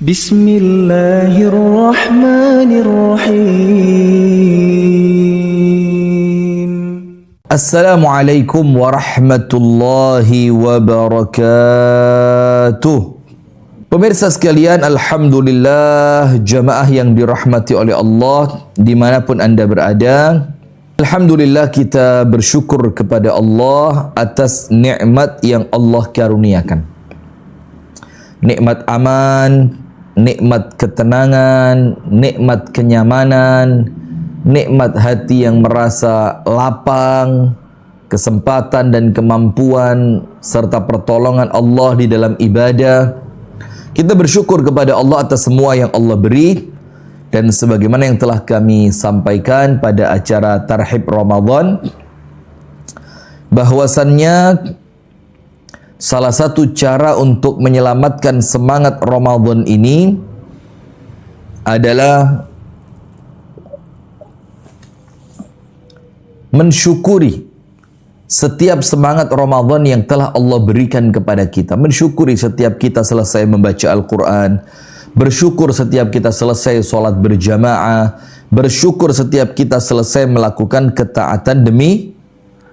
Bismillahirrahmanirrahim. Assalamualaikum warahmatullahi wabarakatuh. Pemirsa sekalian, alhamdulillah, jamaah yang dirahmati oleh Allah dimanapun anda berada. Alhamdulillah, kita bersyukur kepada Allah atas nikmat yang Allah karuniakan. Nikmat aman, nikmat ketenangan, nikmat kenyamanan, nikmat hati yang merasa lapang, kesempatan dan kemampuan serta pertolongan Allah di dalam ibadah. Kita bersyukur kepada Allah atas semua yang Allah beri, dan sebagaimana yang telah kami sampaikan pada acara Tarhib Ramadan, bahwasannya salah satu cara untuk menyelamatkan semangat Ramadan ini adalah mensyukuri setiap semangat Ramadan yang telah Allah berikan kepada kita. Mensyukuri setiap kita selesai membaca Al-Quran, bersyukur setiap kita selesai sholat berjamaah, bersyukur setiap kita selesai melakukan ketaatan demi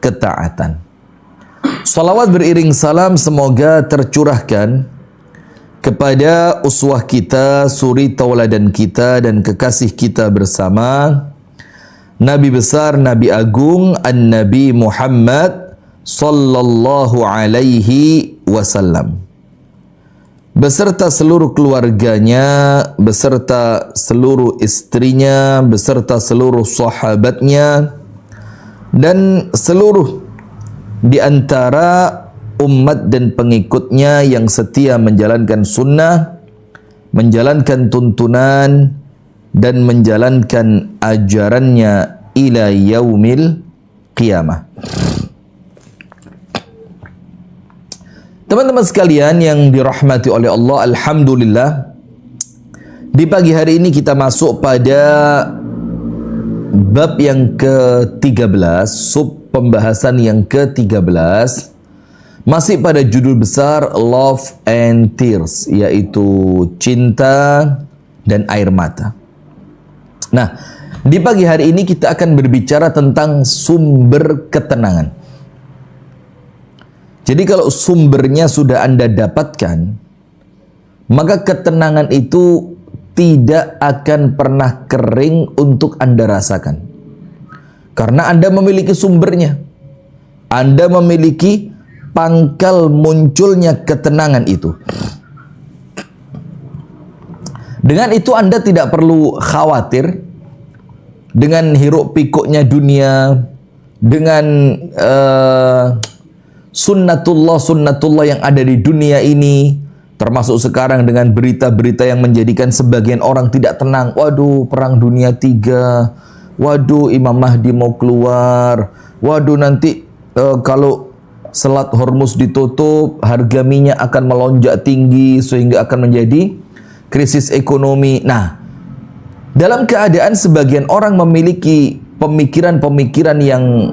ketaatan. Salawat beriring salam semoga tercurahkan kepada uswah kita, suri tauladan kita, dan kekasih kita bersama Nabi besar, Nabi agung, An-Nabi Muhammad sallallahu alaihi wasallam, beserta seluruh keluarganya, beserta seluruh istrinya, beserta seluruh sahabatnya, dan seluruh di antara umat dan pengikutnya yang setia menjalankan sunnah, menjalankan tuntunan, dan menjalankan ajarannya ila yaumil qiyamah. Teman-teman sekalian yang dirahmati oleh Allah, alhamdulillah, di pagi hari ini kita masuk pada bab yang ke-13, sub pembahasan yang ke-13, masih pada judul besar Love and Tears, yaitu cinta dan air mata. Nah, di pagi hari ini kita akan berbicara tentang sumber ketenangan. Jadi kalau sumbernya sudah Anda dapatkan, maka ketenangan itu tidak akan pernah kering untuk Anda rasakan. Karena Anda memiliki sumbernya. Anda memiliki pangkal munculnya ketenangan itu. Dengan itu Anda tidak perlu khawatir dengan hiruk pikuknya dunia, dengan sunnatullah yang ada di dunia ini, termasuk sekarang dengan berita-berita yang menjadikan sebagian orang tidak tenang. Waduh, perang dunia 3, waduh Imam Mahdi mau keluar, waduh nanti kalau Selat Hormuz ditutup, harga minyak akan melonjak tinggi sehingga akan menjadi krisis ekonomi. Nah, dalam keadaan sebagian orang memiliki pemikiran-pemikiran yang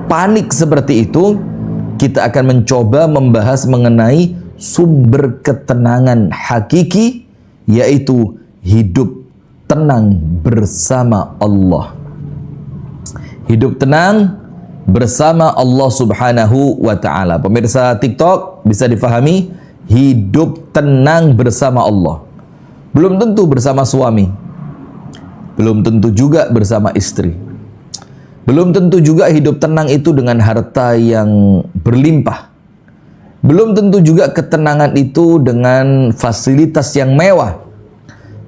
panik seperti itu, kita akan mencoba membahas mengenai sumber ketenangan hakiki, yaitu hidup tenang bersama Allah. Hidup tenang bersama Allah Subhanahu wa ta'ala. Pemirsa TikTok, bisa difahami, hidup tenang bersama Allah. Belum tentu bersama suami, belum tentu juga bersama istri, belum tentu juga hidup tenang itu dengan harta yang berlimpah, belum tentu juga ketenangan itu dengan fasilitas yang mewah.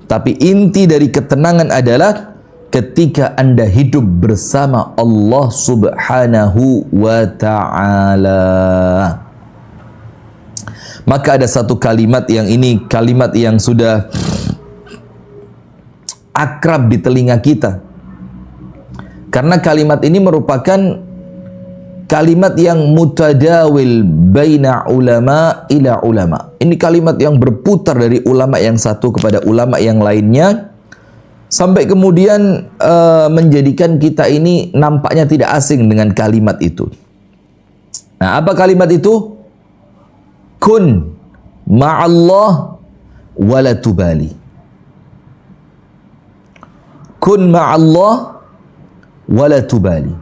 Tapi inti dari ketenangan adalah ketika Anda hidup bersama Allah Subhanahu wa ta'ala. Maka ada satu kalimat yang ini kalimat yang sudah akrab di telinga kita. Karena kalimat ini merupakan kalimat yang mutadawil baina ulama ila ulama. Ini kalimat yang berputar dari ulama yang satu kepada ulama yang lainnya, sampai kemudian menjadikan kita ini nampaknya tidak asing dengan kalimat itu. Nah, apa kalimat itu? Kun ma'allah wala tubali. Kun ma'allah wala tubali.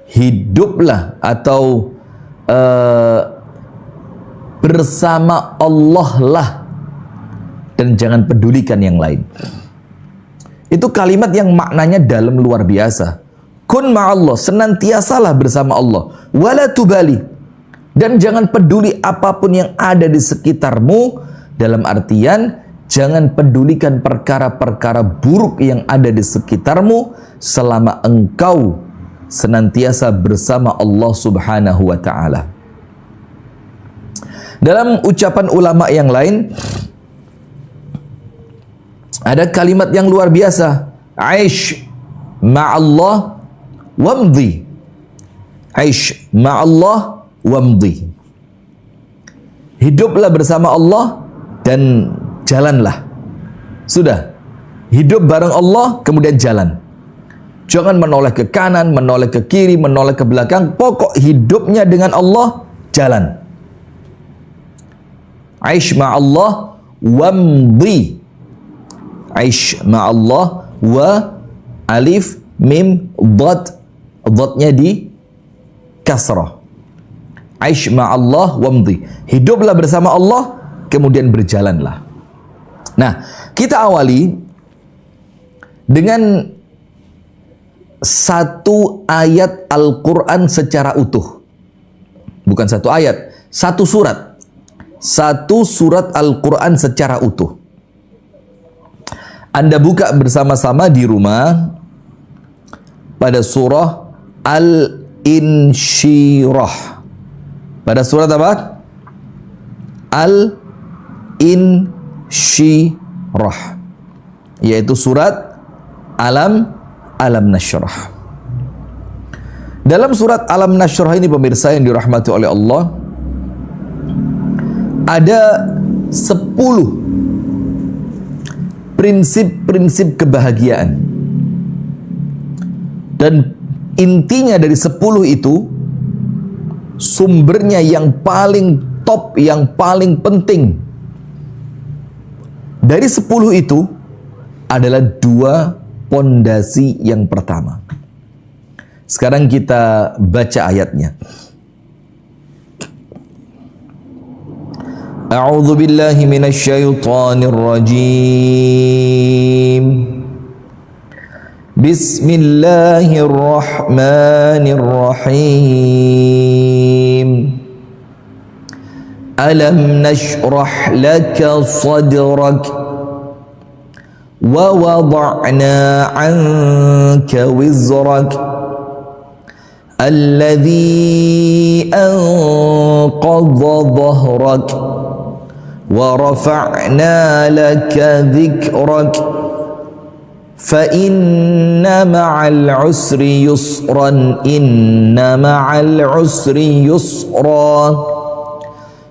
Hiduplah atau bersama Allah lah dan jangan pedulikan yang lain. Itu kalimat yang maknanya dalam luar biasa. Kun ma'allah, senantiasalah bersama Allah. Wala tubali, dan jangan peduli apapun yang ada di sekitarmu. Dalam artian, jangan pedulikan perkara-perkara buruk yang ada di sekitarmu selama engkau senantiasa bersama Allah Subhanahu wa ta'ala. Dalam ucapan ulama yang lain, ada kalimat yang luar biasa. Aish ma'allah wamdi. Aish ma'allah wamdi. Hiduplah bersama Allah dan jalanlah. Sudah. Hidup bareng Allah, kemudian jalan. Jangan menoleh ke kanan, menoleh ke kiri, menoleh ke belakang. Pokok hidupnya dengan Allah, jalan. Aish ma'allah wamdi. Aish ma'allah wa alif mim dad. Dadnya di kasrah. Aish ma'allah wamdi. Hiduplah bersama Allah, kemudian berjalanlah. Nah, kita awali dengan satu ayat Al-Quran secara utuh. Bukan satu ayat, satu surat. Satu surat Al-Quran secara utuh. Anda buka bersama-sama di rumah pada surah Al-Insyirah. Pada surat apa? Al-Insyirah, yaitu surat Alam Nashrah. Dalam surat Alam Nashrah ini, pemirsa yang dirahmati oleh Allah, ada 10 prinsip-prinsip kebahagiaan. Dan intinya dari 10 itu, sumbernya yang paling top, yang paling penting dari 10 itu adalah 2 pondasi yang pertama. Sekarang kita baca ayatnya. A'udzu billahi minasy syaithanir rajim. Bismillahirrahmanirrahim. Alam nashrah laka sadrak wa wada'na 'anka wizrak alladhi anqadha dhahrak wa rafa'na laka dhikrak fa inna ma'al usri yusran inna ma'al usri yusra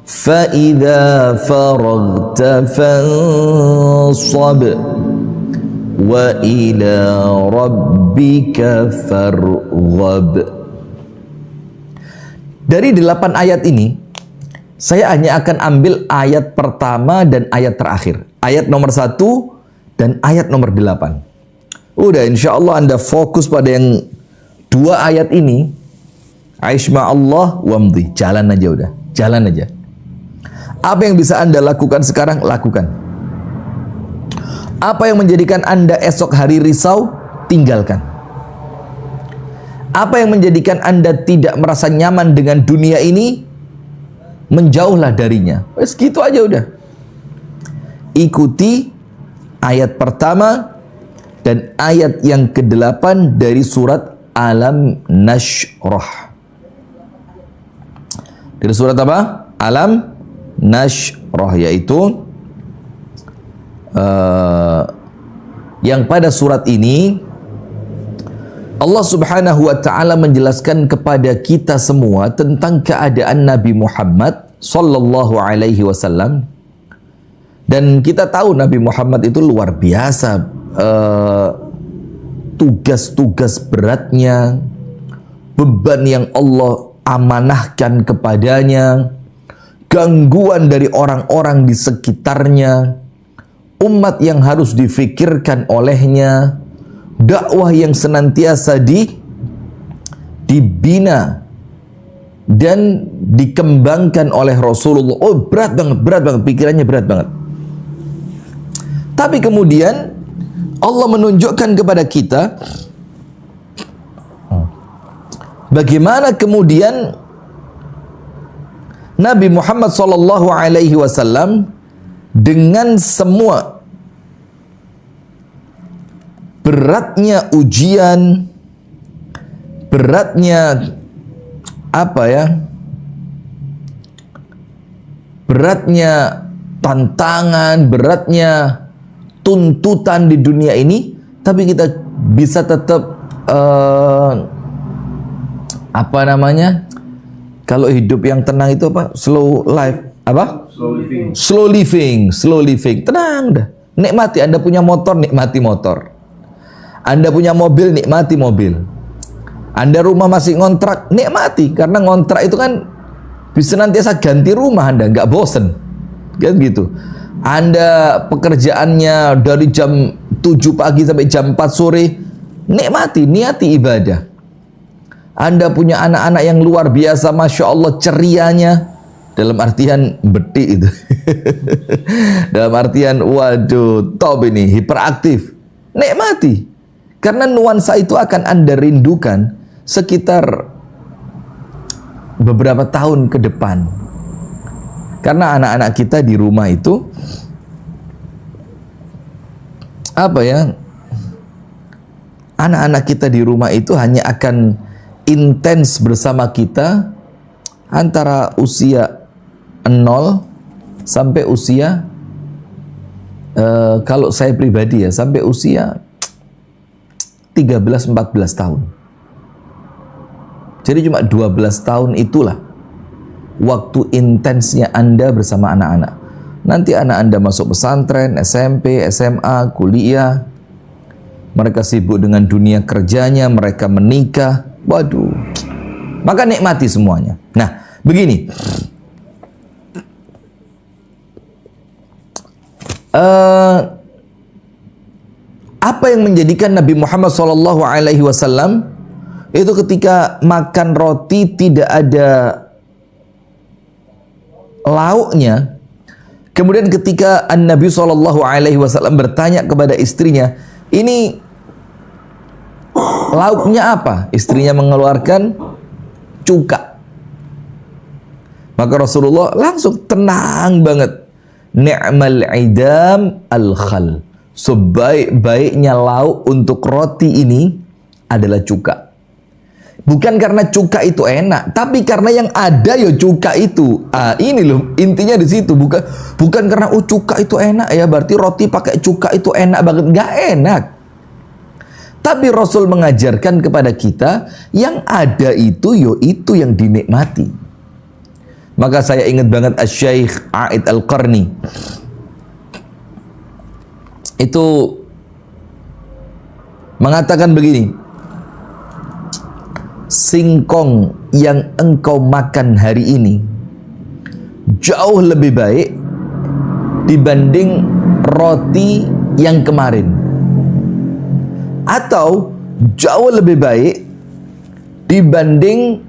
fa idza faragta fansab wa ila rabbika farghab. Dari 8 ayat ini, saya hanya akan ambil ayat pertama dan ayat terakhir. Ayat nomor 1 dan ayat nomor 8. Udah, insya Allah Anda fokus pada yang 2 ayat ini. Aish ma'allah wamdi. Jalan aja udah. Jalan aja. Apa yang bisa Anda lakukan sekarang, lakukan. Apa yang menjadikan Anda esok hari risau, tinggalkan. Apa yang menjadikan Anda tidak merasa nyaman dengan dunia ini, menjauhlah darinya. Segitu aja udah. Ikuti ayat pertama dan ayat yang ke-8 dari surat Alam Nashrah. Dari surat apa? Alam Nashrah, yaitu yang pada surat ini Allah Subhanahu wa ta'ala menjelaskan kepada kita semua tentang keadaan Nabi Muhammad sallallahu alaihi wasallam. Dan kita tahu Nabi Muhammad itu luar biasa, tugas-tugas beratnya, beban yang Allah amanahkan kepadanya, gangguan dari orang-orang di sekitarnya, umat yang harus difikirkan olehnya, dakwah yang senantiasa dibina dan dikembangkan oleh Rasulullah. Oh, berat banget, pikirannya berat banget. Tapi kemudian Allah menunjukkan kepada kita bagaimana kemudian Nabi Muhammad SAW dengan semua beratnya ujian, beratnya beratnya tantangan, beratnya tuntutan di dunia ini, tapi kita bisa tetap kalau hidup yang tenang itu apa? Slow life, apa? Slow living. Tenang dah. Nikmati. Anda punya motor, nikmati motor. Anda punya mobil, nikmati mobil. Anda rumah masih ngontrak, nikmati. Karena ngontrak itu kan bisa nantiasa ganti rumah Anda, nggak bosen. Kan gitu. Anda pekerjaannya dari jam 7 pagi sampai jam 4 sore, nikmati, niati ibadah. Anda punya anak-anak yang luar biasa, Masya Allah cerianya, dalam artian betik itu. Dalam artian, waduh, top ini, hiperaktif. Nikmati. Karena nuansa itu akan Anda rindukan sekitar beberapa tahun ke depan. Karena anak-anak kita di rumah itu, anak-anak kita di rumah itu hanya akan intens bersama kita antara usia 0 sampai usia kalau saya pribadi ya sampai usia 13-14 tahun. Jadi cuma 12 tahun itulah waktu intensnya Anda bersama anak-anak. Nanti anak Anda masuk pesantren, SMP, SMA, kuliah. Mereka sibuk dengan dunia kerjanya, mereka menikah. Waduh, maka nikmati semuanya. Nah, begini, apa yang menjadikan Nabi Muhammad SAW itu ketika makan roti tidak ada lauknya. Kemudian ketika Nabi SAW bertanya kepada istrinya, ini lauknya apa? Istrinya mengeluarkan cuka. Maka Rasulullah langsung tenang banget. Ni'mal idam al-khal. Sebaik-baiknya lauk untuk roti ini adalah cuka. Bukan karena cuka itu enak, tapi karena yang ada ya cuka itu. Ini loh intinya di situ. Bukan karena cuka itu enak ya, berarti roti pakai cuka itu enak banget. Nggak enak. Tapi Rasul mengajarkan kepada kita yang ada itu yang dinikmati. Maka saya ingat banget Asy-Syaikh A'id Al-Qarni. Itu mengatakan begini, singkong yang engkau makan hari ini jauh lebih baik dibanding roti yang kemarin. Atau jauh lebih baik dibanding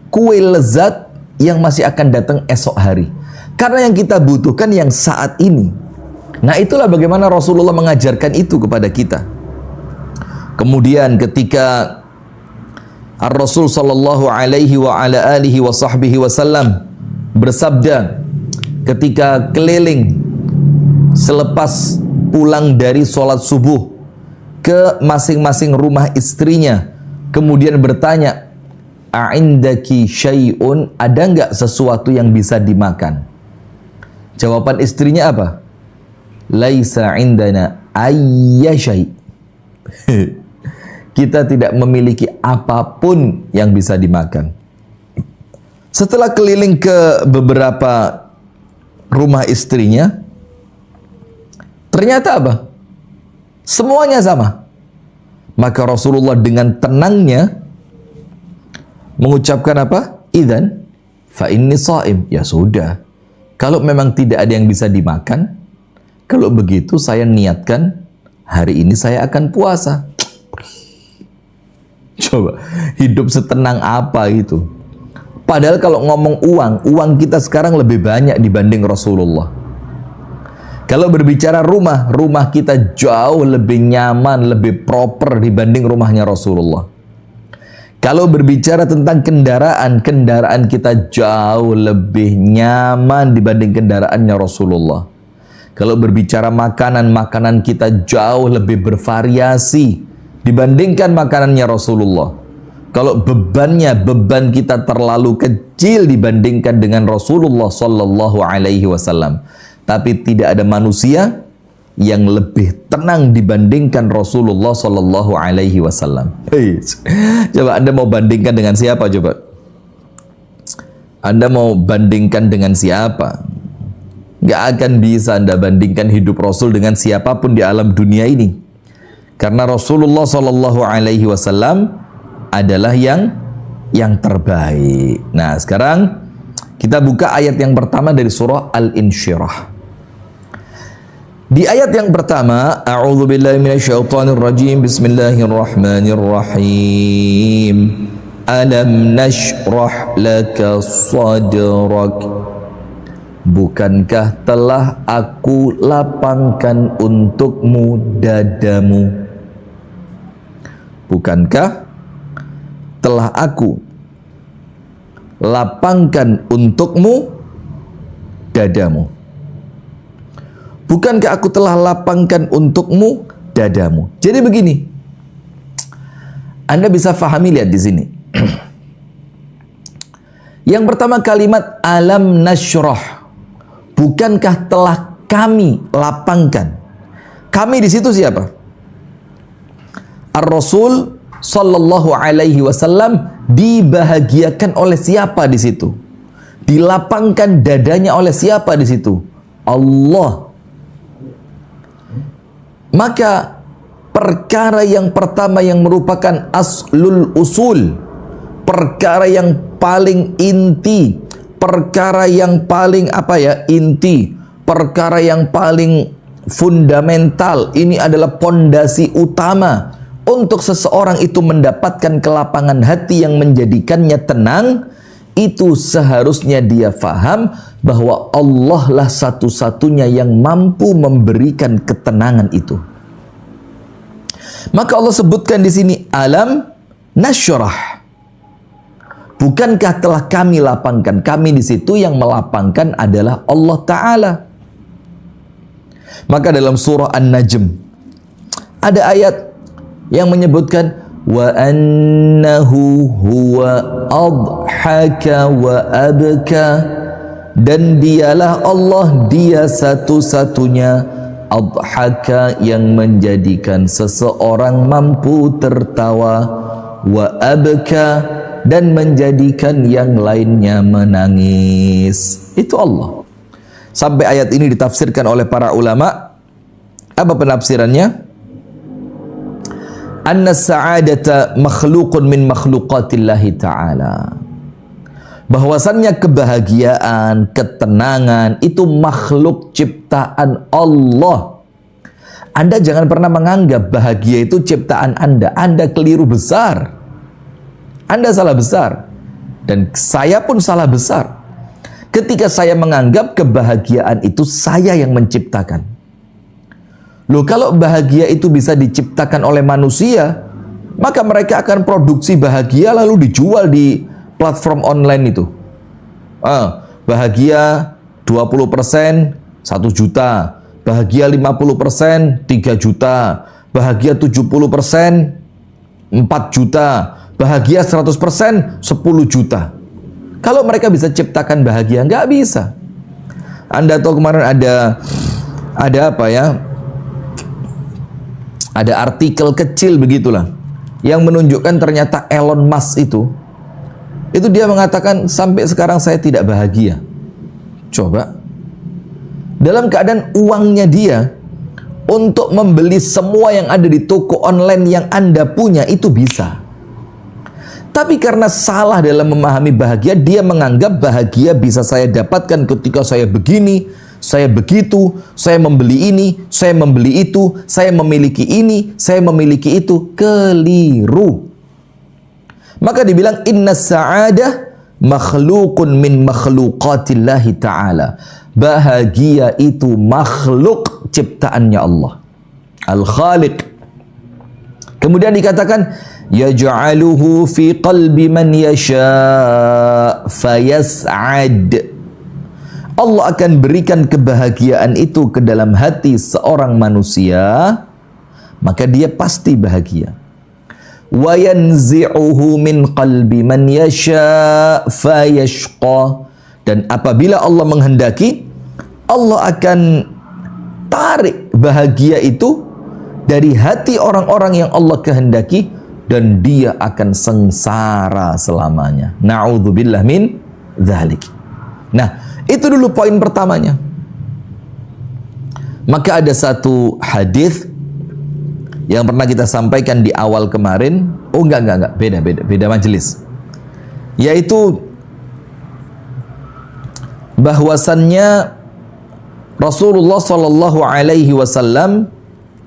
kue lezat yang masih akan datang esok hari. Karena yang kita butuhkan yang saat ini. Nah, itulah bagaimana Rasulullah mengajarkan itu kepada kita. Kemudian ketika Ar-Rasul sallallahu alaihi wa ala alihi wa sahbihi wasallam bersabda ketika keliling selepas pulang dari sholat subuh ke masing-masing rumah istrinya, kemudian bertanya, "A'indaki syai'un?" Ada enggak sesuatu yang bisa dimakan? Jawaban istrinya apa? "Laisa indana ayya syai'." Kita tidak memiliki apapun yang bisa dimakan. Setelah keliling ke beberapa rumah istrinya, ternyata apa? Semuanya sama. Maka Rasulullah dengan tenangnya mengucapkan apa? Idzan fa inni shaim. Ya sudah. Kalau memang tidak ada yang bisa dimakan, kalau begitu saya niatkan hari ini saya akan puasa. Coba, hidup setenang apa itu? Padahal kalau ngomong uang kita sekarang lebih banyak dibanding Rasulullah. Kalau berbicara rumah kita jauh lebih nyaman, lebih proper dibanding rumahnya Rasulullah. Kalau berbicara tentang kendaraan kita jauh lebih nyaman dibanding kendaraannya Rasulullah. Kalau berbicara makanan kita jauh lebih bervariasi dibandingkan makanannya Rasulullah. Kalau beban kita terlalu kecil dibandingkan dengan Rasulullah Sallallahu Alaihi Wasallam. Tapi tidak ada manusia yang lebih tenang dibandingkan Rasulullah Sallallahu Alaihi Wasallam. Coba Anda mau bandingkan dengan siapa coba? Anda mau bandingkan dengan siapa? Gak akan bisa Anda bandingkan hidup Rasul dengan siapapun di alam dunia ini. Karena Rasulullah Sallallahu Alaihi Wasallam adalah yang terbaik. Nah, sekarang kita buka ayat yang pertama dari surah Al-Insyirah. Di ayat yang pertama, a'udzubillahi minasyaitonirrajim, bismillahirrahmanirrahim. Alam nashrah laka sadrak. Bukankah telah aku lapangkan untukmu dadamu? Bukankah telah aku lapangkan untukmu dadamu? Bukankah aku telah lapangkan untukmu dadamu? Jadi begini, Anda bisa fahami, lihat di sini. Yang pertama kalimat alam nasyrah. Bukankah telah kami lapangkan? Kami di situ siapa? Ar-Rasul Sallallahu Alaihi Wasallam dibahagiakan oleh siapa di situ? Dilapangkan dadanya oleh siapa di situ? Allah. Maka perkara yang pertama yang merupakan aslul usul, perkara yang paling inti, perkara yang paling inti, perkara yang paling fundamental, ini adalah pondasi utama untuk seseorang itu mendapatkan kelapangan hati yang menjadikannya tenang. Itu seharusnya dia faham bahwa Allah lah satu-satunya yang mampu memberikan ketenangan itu. Maka Allah sebutkan di sini alam nasyrah. Bukankah telah kami lapangkan? Kami di situ yang melapangkan adalah Allah Ta'ala. Maka dalam surah An-Najm ada ayat yang menyebutkan wa annahu huwa adhaka wa abka, dan dialah Allah, dia satu-satunya adhaka, yang menjadikan seseorang mampu tertawa, wa abka, dan menjadikan yang lainnya menangis. Itu Allah. Sampai ayat ini ditafsirkan oleh para ulama. Apa penafsirannya? Anna sa'adata makhluqun min makhluqatillahi ta'ala. Bahwasannya kebahagiaan, ketenangan itu makhluk ciptaan Allah. Anda jangan pernah menganggap bahagia itu ciptaan Anda. Anda keliru besar. Anda salah besar. Dan saya pun salah besar. Ketika saya menganggap kebahagiaan itu saya yang menciptakan. Loh, kalau bahagia itu bisa diciptakan oleh manusia, maka mereka akan produksi bahagia lalu dijual di platform online itu. Bahagia 20% 1 juta, bahagia 50% 3 juta, bahagia 70% 4 juta, bahagia 100% 10 juta. Kalau mereka bisa ciptakan bahagia, nggak bisa. Anda tahu kemarin ada apa ya? Ada artikel kecil begitulah yang menunjukkan ternyata Elon Musk itu dia mengatakan sampai sekarang saya tidak bahagia. Coba, dalam keadaan uangnya dia untuk membeli semua yang ada di toko online yang Anda punya itu bisa. Tapi karena salah dalam memahami bahagia, dia menganggap bahagia bisa saya dapatkan ketika saya begini, saya begitu, saya membeli ini, saya membeli itu, saya memiliki ini, saya memiliki itu. Keliru. Maka dibilang inna sa'adah makhlukun min makhluqatillahi ta'ala. Bahagia itu makhluk ciptaannya Allah, Al-Khaliq. Kemudian dikatakan yaj'aluhu fi qalbi man yasha' fayas'ad. Allah akan berikan kebahagiaan itu ke dalam hati seorang manusia, maka dia pasti bahagia. Wa yanzi'uhu min qalbi man yasha' fayashqa. Dan apabila Allah menghendaki, Allah akan tarik bahagia itu dari hati orang-orang yang Allah kehendaki, dan dia akan sengsara selamanya. Na'udzubillah min dzalik. Nah, itu dulu poin pertamanya. Maka ada satu hadis yang pernah kita sampaikan di awal kemarin. Oh enggak, beda majelis. Yaitu bahwasannya Rasulullah sallallahu alaihi wasallam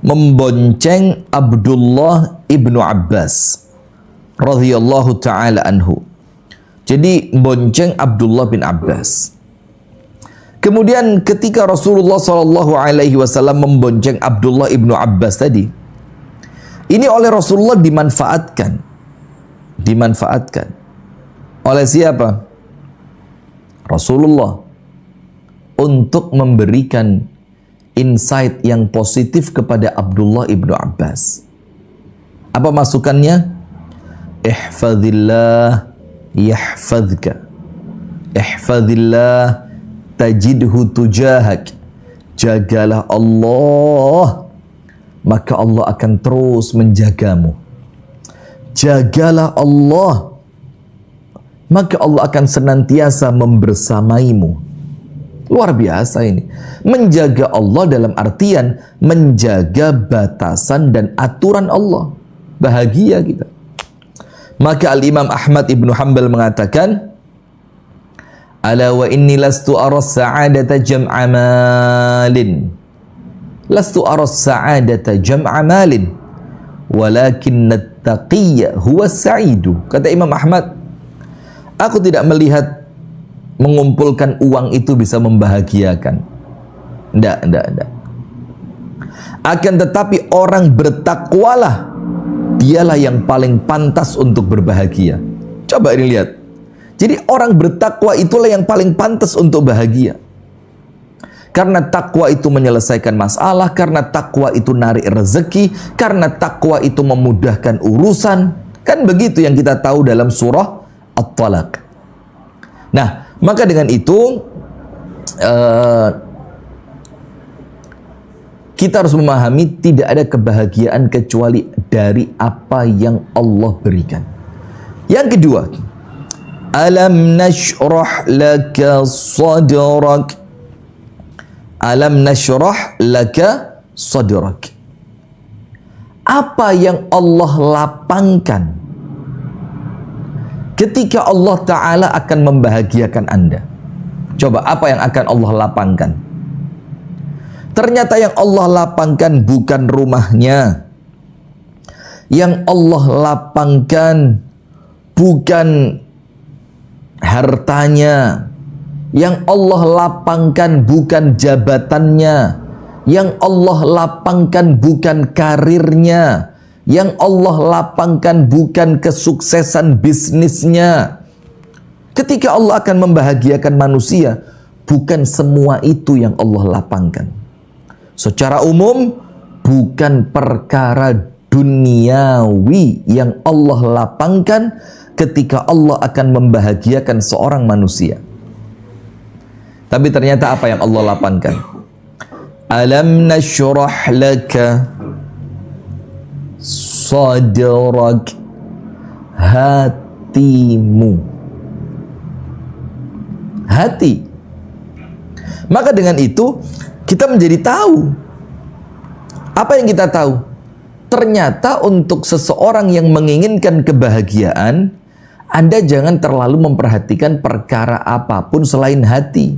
membonceng Abdullah ibnu Abbas radhiyallahu taala anhu. Jadi bonceng Abdullah bin Abbas. Kemudian ketika Rasulullah sallallahu alaihi wasallam membonceng Abdullah ibnu Abbas tadi, ini oleh Rasulullah dimanfaatkan oleh siapa? Rasulullah, untuk memberikan insight yang positif kepada Abdullah ibnu Abbas. Apa masukannya? Ihfazillah yahfazka, ihfazillah tajidhu tujahak. Jagalah Allah, maka Allah akan terus menjagamu. Jagalah Allah, maka Allah akan senantiasa membersamaimu. Luar biasa ini. Menjaga Allah dalam artian menjaga batasan dan aturan Allah. Bahagia kita. Maka Al-Imam Ahmad ibnu Hanbal mengatakan, ala wa inni lastu aras sa'adata jam'a malin. Lastu aras sa'adata jam'a malin, walakin at-taqiyya huwa sa'idu. Kata Imam Ahmad, aku tidak melihat mengumpulkan uang itu bisa membahagiakan. Tidak. Akan tetapi orang bertakwalah, dialah yang paling pantas untuk berbahagia. Coba ini lihat. Jadi orang bertakwa itulah yang paling pantas untuk bahagia. Karena takwa itu menyelesaikan masalah, karena takwa itu narik rezeki, karena takwa itu memudahkan urusan. Kan begitu yang kita tahu dalam surah At-Talaq. Nah, maka dengan itu kita harus memahami tidak ada kebahagiaan kecuali dari apa yang Allah berikan. Yang kedua, alam nashrah laka sadrak. Alam nashrah laka sadrak. Apa yang Allah lapangkan ketika Allah Ta'ala akan membahagiakan Anda? Coba, apa yang akan Allah lapangkan? Ternyata yang Allah lapangkan bukan rumahnya. Yang Allah lapangkan bukan hartanya. Yang Allah lapangkan bukan jabatannya. Yang Allah lapangkan bukan karirnya. Yang Allah lapangkan bukan kesuksesan bisnisnya. Ketika Allah akan membahagiakan manusia, bukan semua itu yang Allah lapangkan. Secara umum, bukan perkara duniawi yang Allah lapangkan ketika Allah akan membahagiakan seorang manusia. Tapi ternyata apa yang Allah lapangkan? Alam nashrah laka sadrak, hatimu. Hati. Maka dengan itu kita menjadi tahu. Apa yang kita tahu? Ternyata untuk seseorang yang menginginkan kebahagiaan, Anda jangan terlalu memperhatikan perkara apapun selain hati.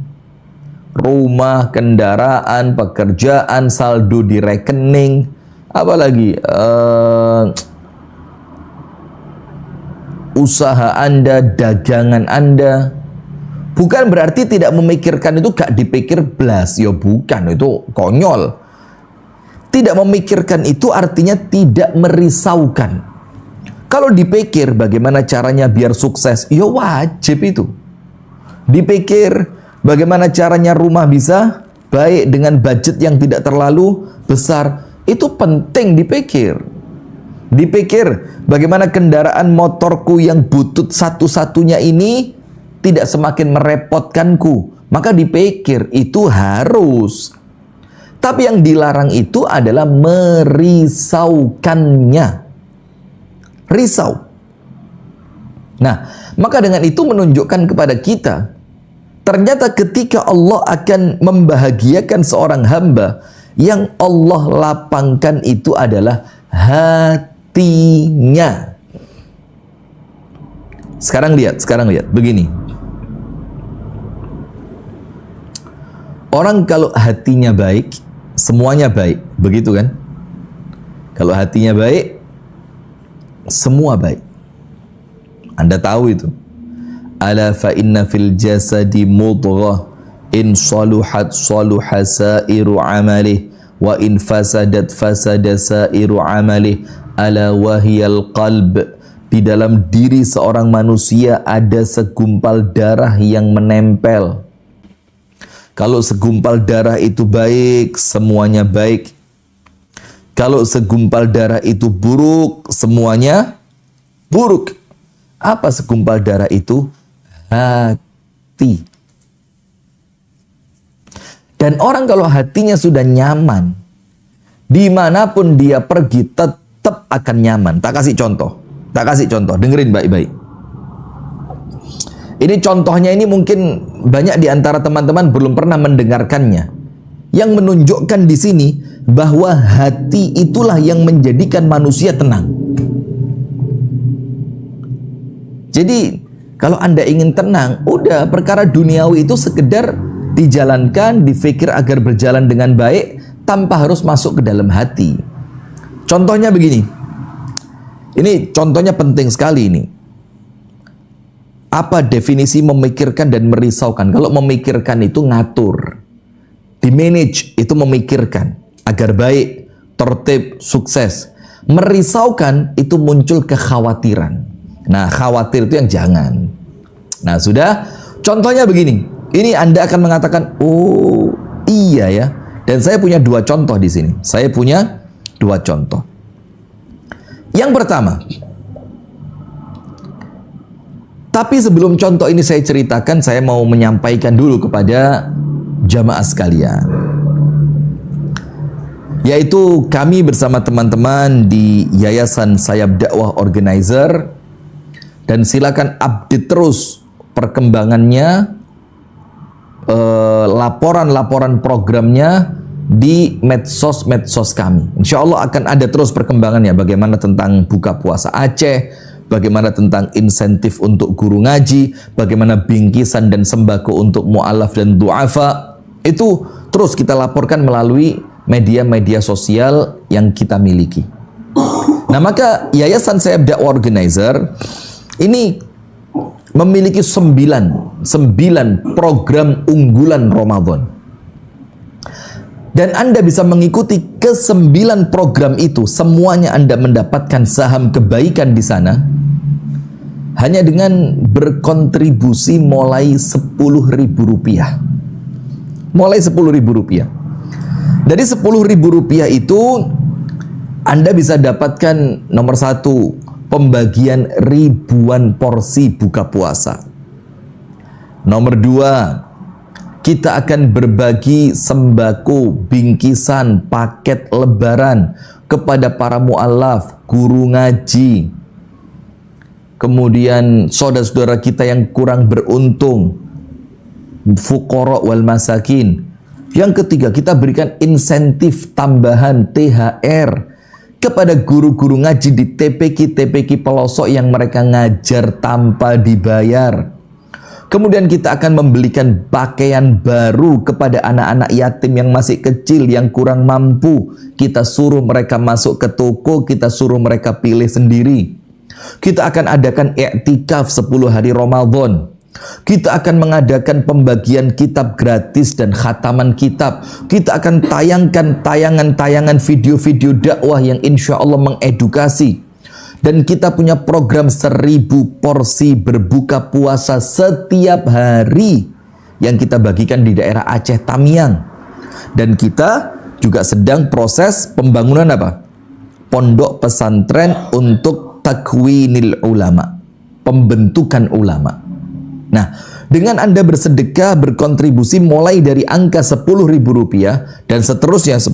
Rumah, kendaraan, pekerjaan, saldo di rekening, apalagi usaha Anda, dagangan Anda. Bukan berarti tidak memikirkan itu gak dipikir blas, ya bukan, itu konyol. Tidak memikirkan itu artinya tidak merisaukan. Kalau dipikir bagaimana caranya biar sukses, ya wajib itu. Dipikir bagaimana caranya rumah bisa baik dengan budget yang tidak terlalu besar, itu penting dipikir. Dipikir bagaimana kendaraan motorku yang butut satu-satunya ini tidak semakin merepotkanku, maka dipikir itu harus. Tapi yang dilarang itu adalah merisaukannya. Risau. Nah, maka dengan itu menunjukkan kepada kita, ternyata ketika Allah akan membahagiakan seorang hamba, yang Allah lapangkan itu adalah hatinya. Sekarang lihat, begini. Orang kalau hatinya baik, semuanya baik, begitu kan? Kalau hatinya baik, semua baik. Anda tahu itu. Ala fa inna fil jasadi mudghah in saluhat saluha sairu amalih wa in fasadat fasada sairu amalih ala wahiyal qalb. Di dalam diri seorang manusia ada segumpal darah yang menempel. Kalau segumpal darah itu baik, semuanya baik. Kalau segumpal darah itu buruk, semuanya buruk. Apa segumpal darah itu? Hati. Dan orang kalau hatinya sudah nyaman, dimanapun dia pergi tetap akan nyaman. Tak kasih contoh, dengerin baik-baik. Ini contohnya, ini mungkin banyak di antara teman-teman belum pernah mendengarkannya. Yang menunjukkan di sini bahwa hati itulah yang menjadikan manusia tenang. Jadi kalau Anda ingin tenang, udah perkara duniawi itu sekedar dijalankan, difikir agar berjalan dengan baik tanpa harus masuk ke dalam hati. Contohnya begini. Ini contohnya penting sekali ini. Apa definisi memikirkan dan merisaukan? Kalau memikirkan itu ngatur. Di-manage itu memikirkan agar baik, tertib, sukses. Merisaukan itu muncul kekhawatiran. Nah, khawatir itu yang jangan. Nah, sudah. Contohnya begini. Ini Anda akan mengatakan, oh iya ya. Dan saya punya dua contoh di sini. Saya punya dua contoh. Yang pertama. Tapi sebelum contoh ini saya ceritakan, saya mau menyampaikan dulu kepada jamaah sekalian, yaitu kami bersama teman-teman di Yayasan Sayap Dakwah Organizer, dan silakan update terus perkembangannya, laporan-laporan programnya di medsos kami. Insya Allah akan ada terus perkembangannya, bagaimana tentang buka puasa Aceh, bagaimana tentang insentif untuk guru ngaji, bagaimana bingkisan dan sembako untuk mu'alaf dan du'afa. Itu terus kita laporkan melalui media-media sosial yang kita miliki. Nah, maka Yayasan Sayap Dakwah Organizer ini memiliki 9 program unggulan Ramadan. Dan Anda bisa mengikuti ke-9 program itu, semuanya Anda mendapatkan saham kebaikan di sana, hanya dengan berkontribusi mulai Rp10.000. Mulai Rp10.000. Dari Rp10.000 itu, Anda bisa dapatkan nomor 1, pembagian ribuan porsi buka puasa. Nomor 2, kita akan berbagi sembako, bingkisan, paket lebaran kepada para mu'alaf, guru ngaji, kemudian saudara-saudara kita yang kurang beruntung, fuqara wal masakin. Yang ketiga, kita berikan insentif tambahan THR kepada guru-guru ngaji di TPQ pelosok yang mereka ngajar tanpa dibayar. Kemudian kita akan membelikan pakaian baru kepada anak-anak yatim yang masih kecil, yang kurang mampu. Kita suruh mereka masuk ke toko, kita suruh mereka pilih sendiri. Kita akan adakan i'tikaf 10 hari Ramadan. Kita akan mengadakan pembagian kitab gratis dan khataman kitab. Kita akan tayangkan tayangan-tayangan video-video dakwah yang insya Allah mengedukasi. Dan kita punya program 1000 porsi berbuka puasa setiap hari yang kita bagikan di daerah Aceh Tamiang. Dan kita juga sedang proses pembangunan apa? Pondok pesantren untuk takwinil ulama, pembentukan ulama. Nah, dengan Anda bersedekah, berkontribusi mulai dari angka Rp10.000 dan seterusnya 10.000,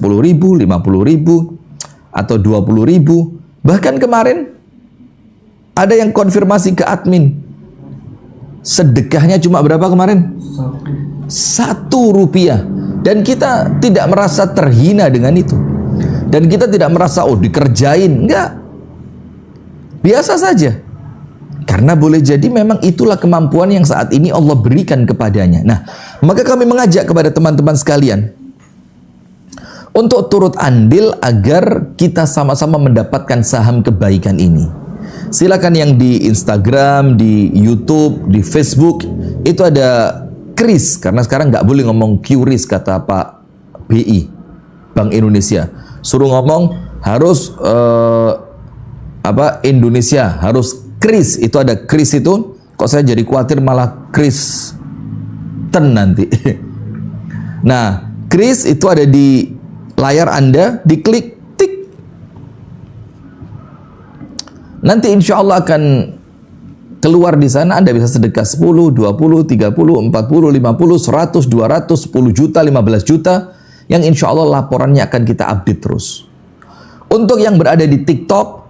50.000 atau 20.000. Bahkan kemarin ada yang konfirmasi ke admin, sedekahnya cuma berapa kemarin? Rp1. Dan kita tidak merasa terhina dengan itu. Dan kita tidak merasa, oh dikerjain. Enggak. Biasa saja. Karena boleh jadi memang itulah kemampuan yang saat ini Allah berikan kepadanya. Nah, maka kami mengajak kepada teman-teman sekalian untuk turut andil agar kita sama-sama mendapatkan saham kebaikan ini. Silakan yang di Instagram, di YouTube, di Facebook itu ada kris, karena sekarang nggak boleh ngomong QRIS kata Pak BI, Bank Indonesia. Suruh ngomong harus Indonesia, harus kris. Itu ada kris itu. Kok saya jadi khawatir malah Kristen nanti. Nah, kris itu ada di layar Anda, diklik. Nanti insya Allah akan keluar di sana. Anda bisa sedekah 10, 20, 30, 40, 50, 100, 200, 10 juta, 15 juta. Yang insya Allah laporannya akan kita update terus. Untuk yang berada di TikTok,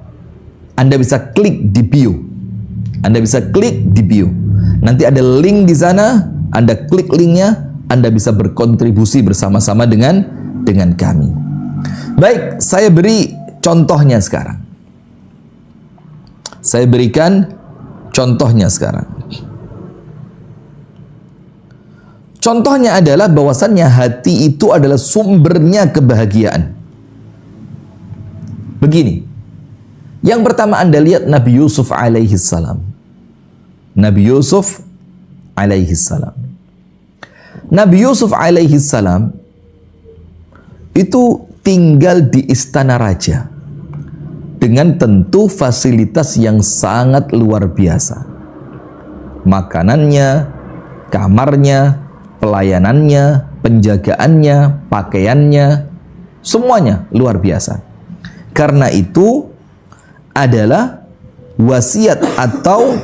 Anda bisa klik di bio. Anda bisa klik di bio. Nanti ada link di sana. Anda klik linknya, Anda bisa berkontribusi bersama-sama dengan kami. Baik, saya beri contohnya sekarang. Saya berikan contohnya sekarang. Contohnya adalah bahwasannya hati itu adalah sumbernya kebahagiaan. Begini. Yang pertama Anda lihat Nabi Yusuf alaihi salam. Nabi Yusuf alaihi salam. Nabi Yusuf alaihi salam itu tinggal di istana raja. Dengan tentu fasilitas yang sangat luar biasa. Makanannya, kamarnya, pelayanannya, penjagaannya, pakaiannya, semuanya luar biasa. Karena itu adalah wasiat atau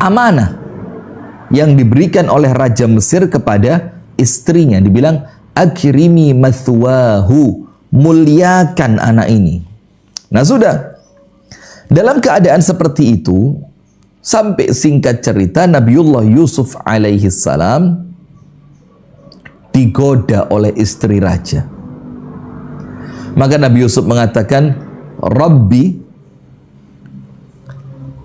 amanah yang diberikan oleh Raja Mesir kepada istrinya. Dibilang, akrimi mathwahu, muliakan anak ini. Nah sudah, dalam keadaan seperti itu, sampai singkat cerita Nabiullah Yusuf alaihi salam digoda oleh istri raja. Maka Nabi Yusuf mengatakan, Rabbi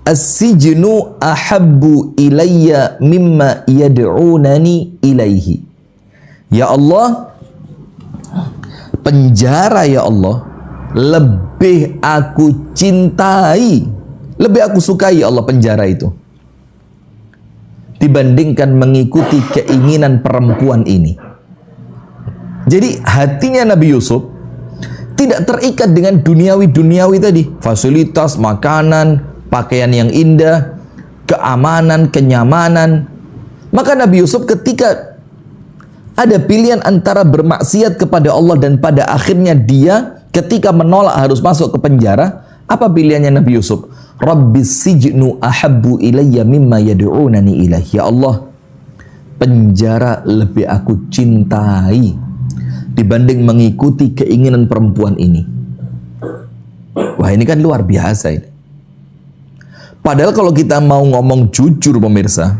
as-sijnu ahabbu ilayya mimma yad'unani ilaihi. Ya Allah, penjara ya Allah lebih aku cintai, lebih aku sukai ya Allah penjara itu dibandingkan mengikuti keinginan perempuan ini. Jadi hatinya Nabi Yusuf tidak terikat dengan duniawi tadi, fasilitas, makanan, pakaian yang indah, keamanan, kenyamanan. Maka Nabi Yusuf ketika ada pilihan antara bermaksiat kepada Allah dan pada akhirnya dia ketika menolak harus masuk ke penjara, apa pilihannya Nabi Yusuf? Rabbis sijnu ahabbu ilayya mimma yad'unani ilaihi. Ya Allah, penjara lebih aku cintai dibanding mengikuti keinginan perempuan ini. Wah, ini kan luar biasa ini. Padahal kalau kita mau ngomong jujur pemirsa,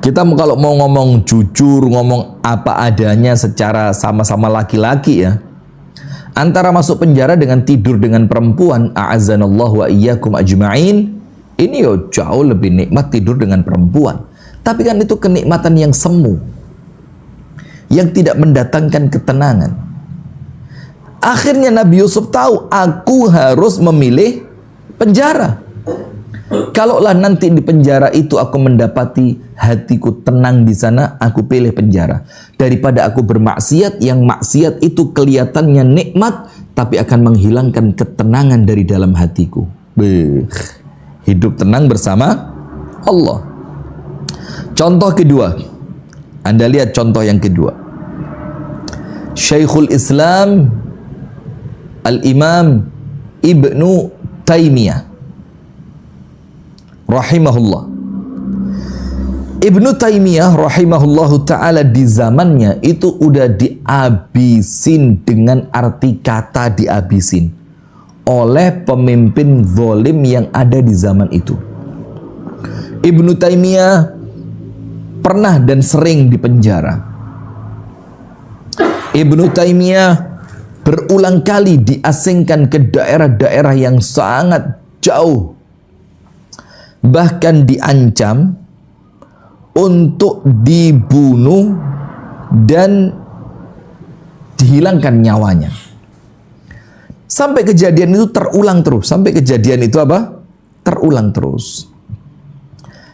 Kita kalau mau ngomong jujur, ngomong apa adanya secara sama-sama laki-laki ya, antara masuk penjara dengan tidur dengan perempuan, a'azzanallahu wa iyyakum ajma'in, ini yo jauh lebih nikmat tidur dengan perempuan. Tapi kan itu kenikmatan yang semu, yang tidak mendatangkan ketenangan. Akhirnya Nabi Yusuf tahu, aku harus memilih penjara. Kalaulah nanti di penjara itu aku mendapati hatiku tenang di sana, aku pilih penjara. Daripada aku bermaksiat, yang maksiat itu kelihatannya nikmat, tapi akan menghilangkan ketenangan dari dalam hatiku. Hidup tenang bersama Allah. Contoh kedua, Anda lihat contoh yang kedua. Syekhul Islam Al-Imam Ibnu Taimiyah rahimahullah. Ibnu Taimiyah rahimahullahu ta'ala di zamannya itu udah dihabisin, dengan arti kata dihabisin, oleh pemimpin zalim yang ada di zaman itu. Ibnu Taimiyah pernah dan sering dipenjara. Ibnu Taimiyah berulang kali diasingkan ke daerah-daerah yang sangat jauh, bahkan diancam untuk dibunuh dan dihilangkan nyawanya. Sampai kejadian itu terulang terus. Sampai kejadian itu apa? Terulang terus.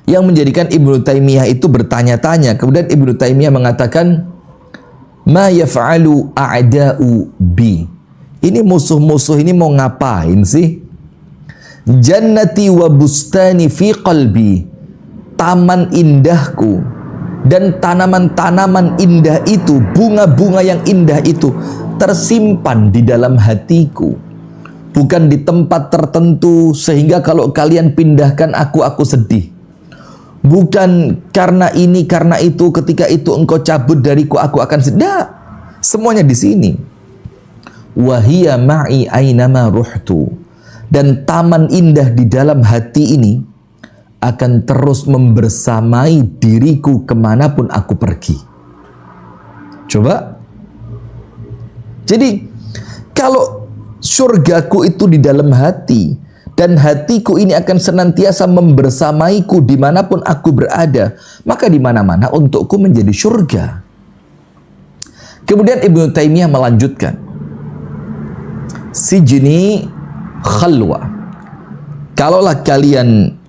Yang menjadikan Ibnu Taimiyah itu bertanya-tanya. Kemudian Ibnu Taimiyah mengatakan, ma yaf'alu a'da'u bi. Ini musuh-musuh ini mau ngapain sih? Jannati wa bustani fi qalbi. Taman indahku dan tanaman-tanaman indah itu, bunga-bunga yang indah itu tersimpan di dalam hatiku, bukan di tempat tertentu sehingga kalau kalian pindahkan aku sedih. Bukan karena ini karena itu, ketika itu engkau cabut dariku aku akan sedih. Semuanya di sini. Wahia ma'i ainama ruhtu. Dan taman indah di dalam hati ini akan terus membersamai diriku kemanapun aku pergi. Coba. Jadi kalau surgaku itu di dalam hati, dan hatiku ini akan senantiasa membersamaiku dimanapun aku berada, maka di mana-mana untukku menjadi surga. Kemudian Ibnu Taimiyah melanjutkan, sijni khalwa. Kalaulah kalian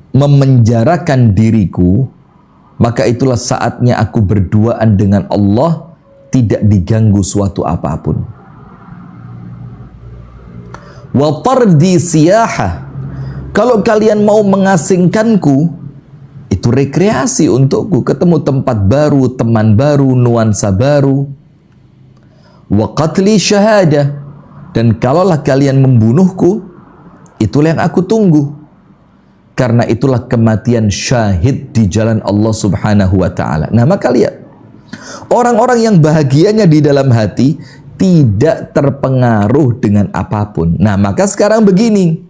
memenjarakan diriku, maka itulah saatnya aku berduaan dengan Allah, tidak diganggu suatu apapun. Wa tardi siyaha. Kalau kalian mau mengasingkanku, itu rekreasi untukku, ketemu tempat baru, teman baru, nuansa baru. Wa qatli syahadah. Dan kalaulah kalian membunuhku, itulah yang aku tunggu. Karena itulah kematian syahid di jalan Allah subhanahu wa ta'ala. Nah maka lihat, orang-orang yang bahagianya di dalam hati tidak terpengaruh dengan apapun. Nah maka sekarang begini,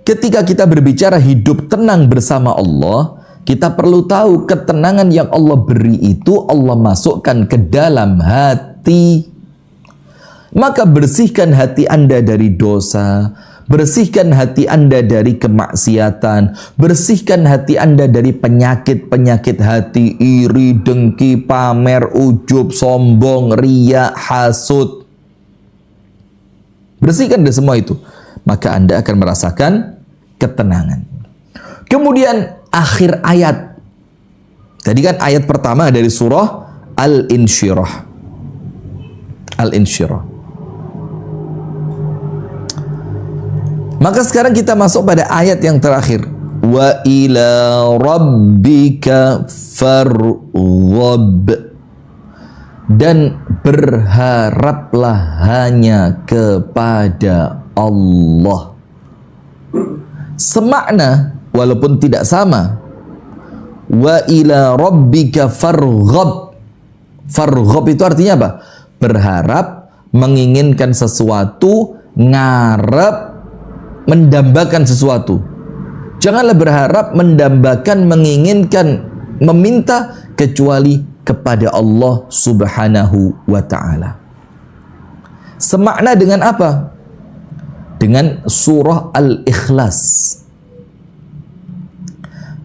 ketika kita berbicara hidup tenang bersama Allah, kita perlu tahu ketenangan yang Allah beri itu Allah masukkan ke dalam hati. Maka bersihkan hati Anda dari dosa, bersihkan hati Anda dari kemaksiatan, bersihkan hati Anda dari penyakit-penyakit hati, iri, dengki, pamer, ujub, sombong, riya, hasud. Bersihkan dari semua itu, maka Anda akan merasakan ketenangan. Kemudian akhir ayat. Tadi kan ayat pertama dari surah Al-Insyirah. Al-Insyirah. Maka sekarang kita masuk pada ayat yang terakhir. Wa ila rabbika farghab. Dan berharaplah hanya kepada Allah. Semakna walaupun tidak sama. Wa ila rabbika farghab. Farghab itu artinya apa? Berharap, menginginkan sesuatu, ngarep, mendambakan sesuatu. Janganlah berharap, mendambakan, menginginkan meminta kecuali kepada Allah Subhanahu wa ta'ala. Semakna dengan apa? Dengan surah Al-Ikhlas.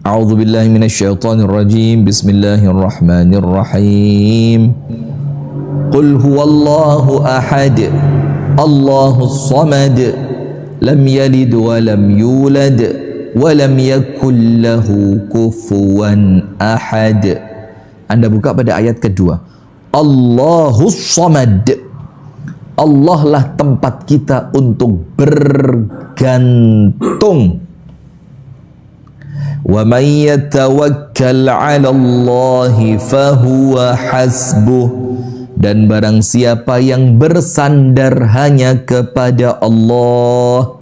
A'udzu billahi minasyaitonir rajim. Bismillahirrahmanirrahim. Qul huwallahu ahad. Allahus samad. Lam yalid wa lam yulad wa lam yakul lahu kufuwan ahad. Anda buka pada ayat kedua. Allahus samad. Allah lah tempat kita untuk bergantung. Wa may yatawakkal 'ala Allahi fahuwa hasbuh. Dan barang siapa yang bersandar hanya kepada Allah,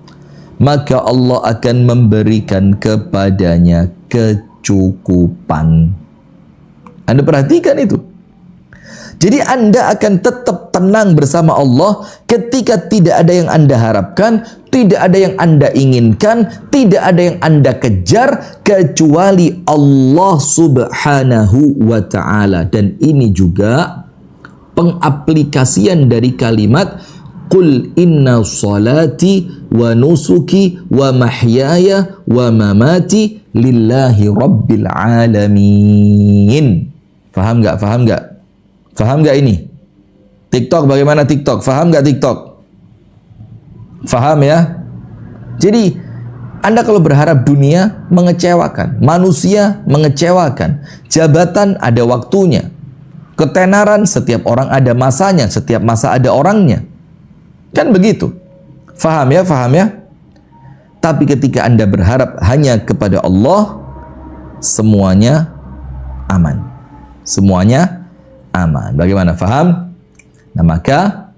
maka Allah akan memberikan kepadanya kecukupan. Anda perhatikan itu. Jadi Anda akan tetap tenang bersama Allah ketika tidak ada yang Anda harapkan, tidak ada yang Anda inginkan, tidak ada yang Anda kejar kecuali Allah Subhanahu wa ta'ala. Dan ini juga pengaplikasian dari kalimat Qul inna salati wa nusuki wa mahyaya wa mamati lillahi rabbil alamin. Faham gak? Faham gak? Faham gak ini? TikTok, bagaimana TikTok? Faham gak TikTok? Faham ya? Jadi Anda kalau berharap dunia mengecewakan, manusia mengecewakan, jabatan ada waktunya, ketenaran setiap orang ada masanya, setiap masa ada orangnya. Kan begitu. Faham ya? Faham ya? Tapi ketika Anda berharap hanya kepada Allah, semuanya aman. Semuanya aman. Bagaimana? Faham? Nah, maka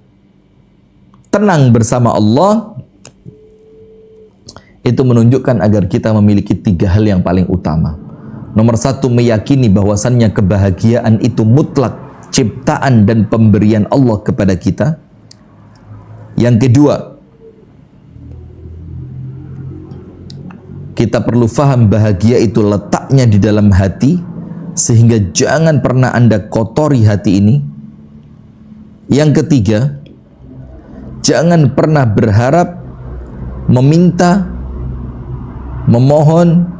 tenang bersama Allah itu menunjukkan agar kita memiliki 3 hal yang paling utama. Nomor 1, meyakini bahwasannya kebahagiaan itu mutlak ciptaan dan pemberian Allah kepada kita. Yang kedua, kita perlu faham bahagia itu letaknya di dalam hati, sehingga jangan pernah Anda kotori hati ini. Yang ketiga, jangan pernah berharap, meminta, memohon,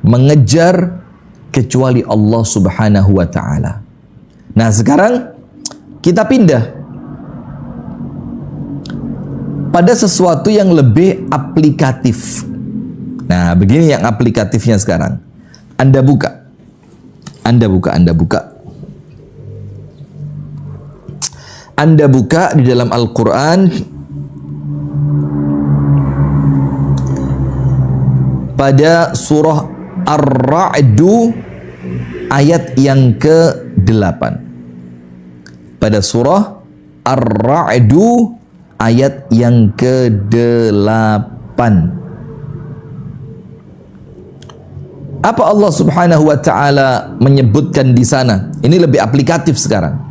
mengejar kecuali Allah Subhanahu wa ta'ala. Nah, sekarang kita pindah pada sesuatu yang lebih aplikatif. Nah, begini yang aplikatifnya sekarang. Anda buka. Anda buka di dalam Al-Quran pada surah Ar-Ra'du ayat yang ke-8. Pada surah Ar-Ra'du ayat yang ke-8. Apa Allah Subhanahu wa ta'ala menyebutkan di sana? Ini lebih aplikatif sekarang.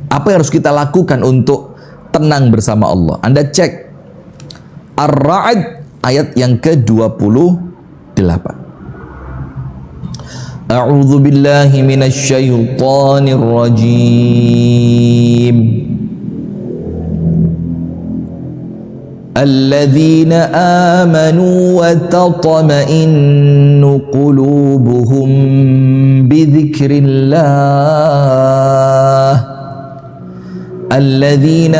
Apa yang harus kita lakukan untuk tenang bersama Allah? Anda cek Ar-Ra'd ayat yang ke-28. A'udzu billahi minasy syaithanir rajim. Alladzina amanu wa tatma'innu qulubuhum bidzikrillah. الذين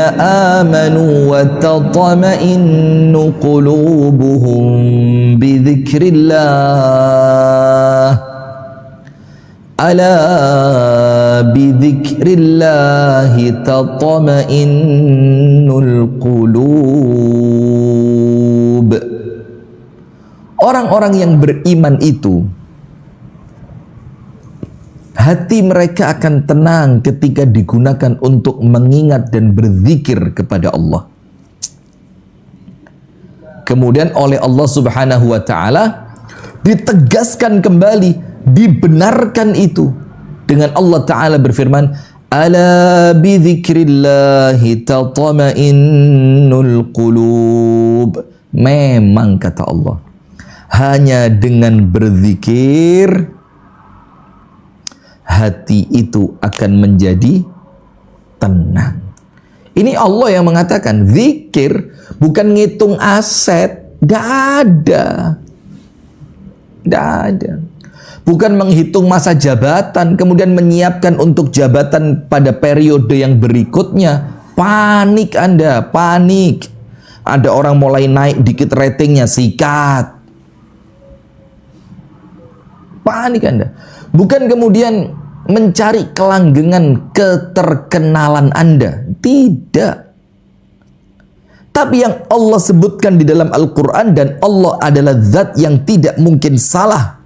آمنوا وتطمئن قلوبهم بذكر الله ألا بذكر الله تطمئن القلوب. Orang-orang yang beriman itu hati mereka akan tenang ketika digunakan untuk mengingat dan berzikir kepada Allah. Kemudian oleh Allah Subhanahu wa ta'ala ditegaskan kembali, dibenarkan itu dengan Allah Ta'ala berfirman, Ala bidzikrillahi tatma'innul qulub. Memang kata Allah, hanya dengan berzikir hati itu akan menjadi tenang. Ini Allah yang mengatakan, zikir bukan ngitung aset, gak ada. Gak ada. Bukan menghitung masa jabatan, kemudian menyiapkan untuk jabatan pada periode yang berikutnya. Panik Anda, panik. Ada orang mulai naik dikit ratingnya, sikat. Panik Anda. Bukan kemudian mencari kelanggengan keterkenalan Anda. Tidak. Tapi yang Allah sebutkan di dalam Al-Quran, dan Allah adalah zat yang tidak mungkin salah.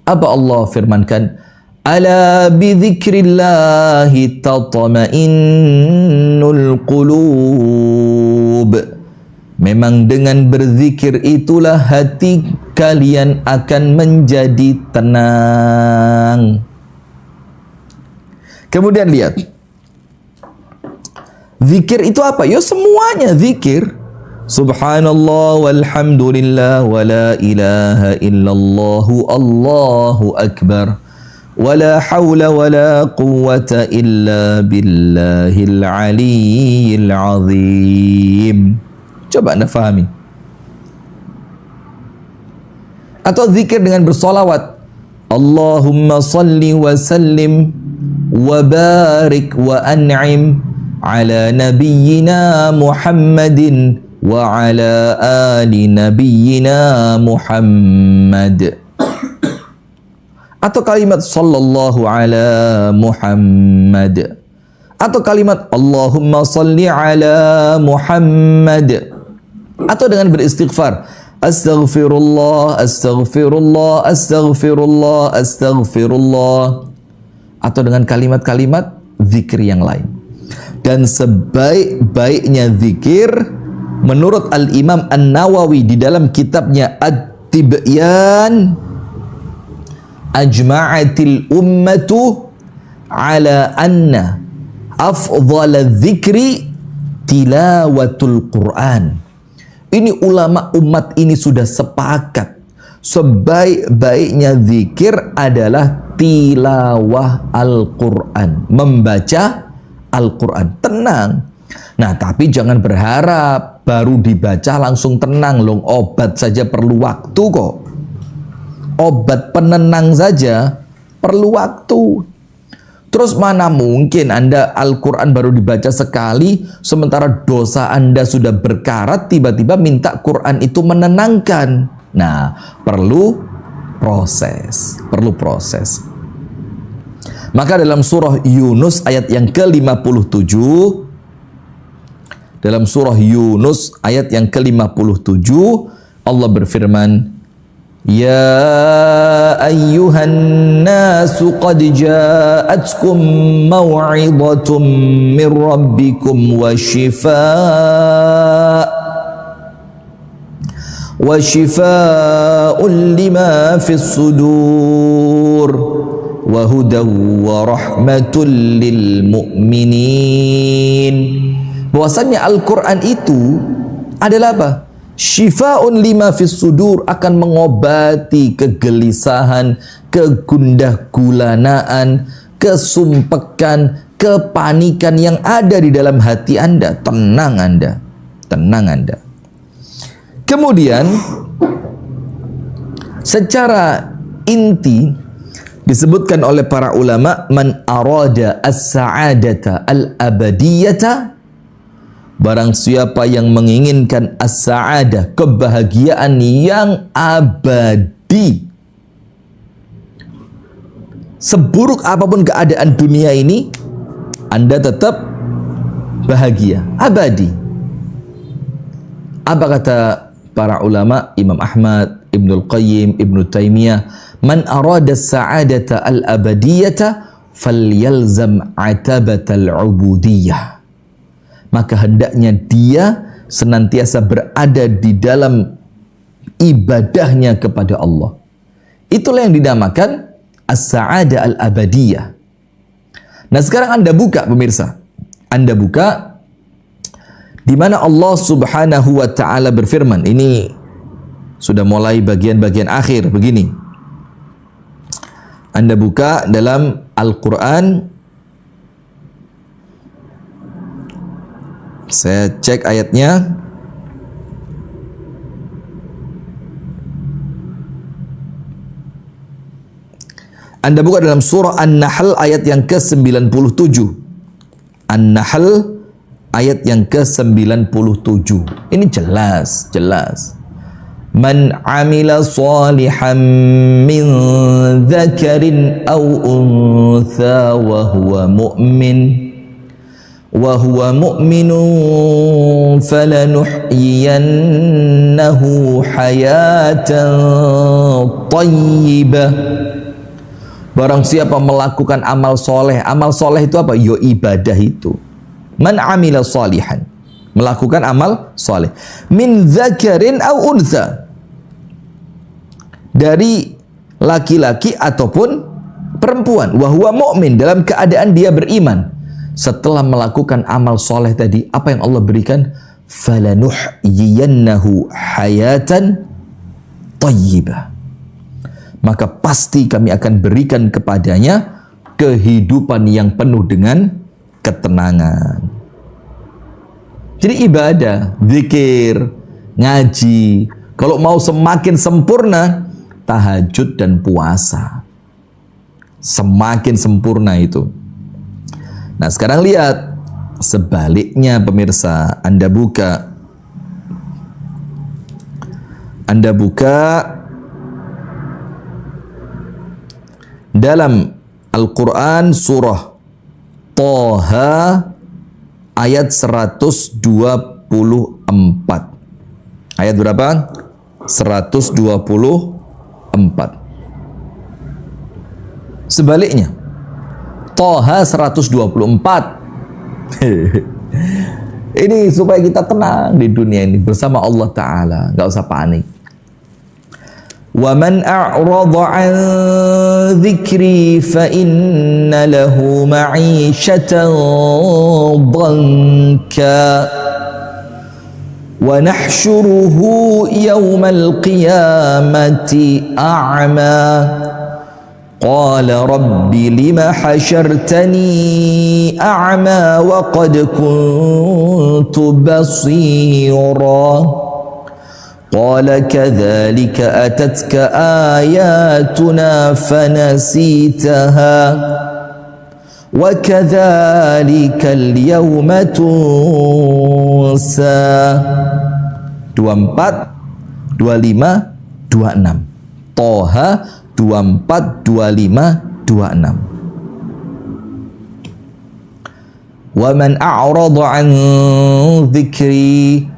Apa Allah firmankan? Ala bidzikrillahi tatma'innul qulub. Memang dengan berzikir itulah hati kalian akan menjadi tenang. Kemudian lihat, zikir itu apa? Ya semuanya zikir. Subhanallah walhamdulillah wa la ilaha illallah Allahu akbar wa la hawla wa la quwwata illa billahil aliyyil azim. Coba Anda fahami. Atau zikir dengan bersolawat. Allahumma salli wa sallim wa barik wa an'im ala nabiyyina Muhammadin wa ala ali nabiyyina Muhammad. Atau kalimat sallallahu ala Muhammad. Atau kalimat Allahumma salli ala Muhammad. Atau dengan beristighfar, astaghfirullah, astaghfirullah, astaghfirullah, astaghfirullah. Atau dengan kalimat-kalimat zikir yang lain. Dan sebaik-baiknya zikir menurut Al-Imam An-Nawawi di dalam kitabnya At-Tibyan, ajma'atil ummatu ala anna afdhala dzikri tilawatul Quran. Ini ulama umat ini sudah sepakat, sebaik-baiknya zikir adalah tilawah Al-Quran, membaca Al-Quran. Tenang. Nah, tapi jangan berharap baru dibaca langsung tenang. Loh, obat saja perlu waktu kok. Obat penenang saja perlu waktu. Terus mana mungkin Anda Al-Quran baru dibaca sekali, sementara dosa Anda sudah berkarat, tiba-tiba minta Quran itu menenangkan. Nah, perlu proses. Perlu proses. Maka dalam surah Yunus ayat yang ke-57, dalam surah Yunus ayat yang ke-57, Allah berfirman, Ya ayyuhan nasu qad ja'atkum maw'idatum min rabbikum wa shifaa'un lima fis sudur wa hudaw wa rahmatul lil mu'minin. Bahwasannya Al-Quran itu adalah apa? Syifa'un lima fis sudur, akan mengobati kegelisahan, kegundah gulanaan, kesumpekan, kepanikan yang ada di dalam hati Anda. Tenang Anda. Tenang Anda. Kemudian secara inti disebutkan oleh para ulama, man arada as-sa'adata al-abadiyata, barang siapa yang menginginkan as-sa'adah, kebahagiaan yang abadi. Seburuk apapun keadaan dunia ini, Anda tetap bahagia, abadi. Apa kata para ulama? Imam Ahmad, Ibnul Qayyim, Ibnu Taimiyah, man arada as-sa'adata al-abadiyata falyalzam atabatal ubudiyah. Maka hendaknya dia senantiasa berada di dalam ibadahnya kepada Allah. Itulah yang dinamakan as-sa'adah al-abadiyah. Nah, sekarang Anda buka pemirsa. Anda buka di mana Allah Subhanahu wa taala berfirman. Ini sudah mulai bagian-bagian akhir begini. Anda buka dalam Al-Quran. Saya cek ayatnya. Anda buka dalam surah An-Nahl ayat yang ke-97. An-Nahl ayat yang ke-97. Ini jelas. Man amila salihan min dzakarin aw untha wa huwa mu'minun falanuhyiyannahu hayatan thayyibah. Barang siapa melakukan amal soleh itu apa? Yo ibadah itu. Man amila salihan, melakukan amal soleh. Min dzakarin aw untha, dari laki-laki ataupun perempuan. Wa huwa mu'min, dalam keadaan dia beriman. Setelah melakukan amal soleh tadi, apa yang Allah berikan? Falanuhyiyannahu hayatan thayyibah. Maka pasti kami akan berikan kepadanya kehidupan yang penuh dengan ketenangan. Jadi ibadah, zikir, ngaji, kalau mau semakin sempurna, tahajud dan puasa. Semakin sempurna itu. Nah, sekarang lihat sebaliknya pemirsa. Anda buka dalam Al-Quran surah Thaha ayat 124. Ayat berapa? 124. Sebaliknya, Thaha 124. Ini supaya kita tenang di dunia ini bersama Allah Ta'ala, nggak usah panik. وَمَنْ أَعْرَضَ عَنْ ذِكْرِي فَإِنَّ لَهُ مَعِيشَةً ضَنْكًا وَنَحْشُرُهُ يَوْمَ الْقِيَامَةِ أَعْمَى قَالَ رَبِّ لِمَ حَشَرْتَنِي أَعْمَى وَقَدْ كُنْتُ بَصِيرًا قال كذلك أتتك آياتنا فنسيتها وكذلك اليوم تنسى. 24, 25, 26. Thaha 24, 25, 26. وَمَنْ أَعْرَضَ عَنْ ذِكْرِي,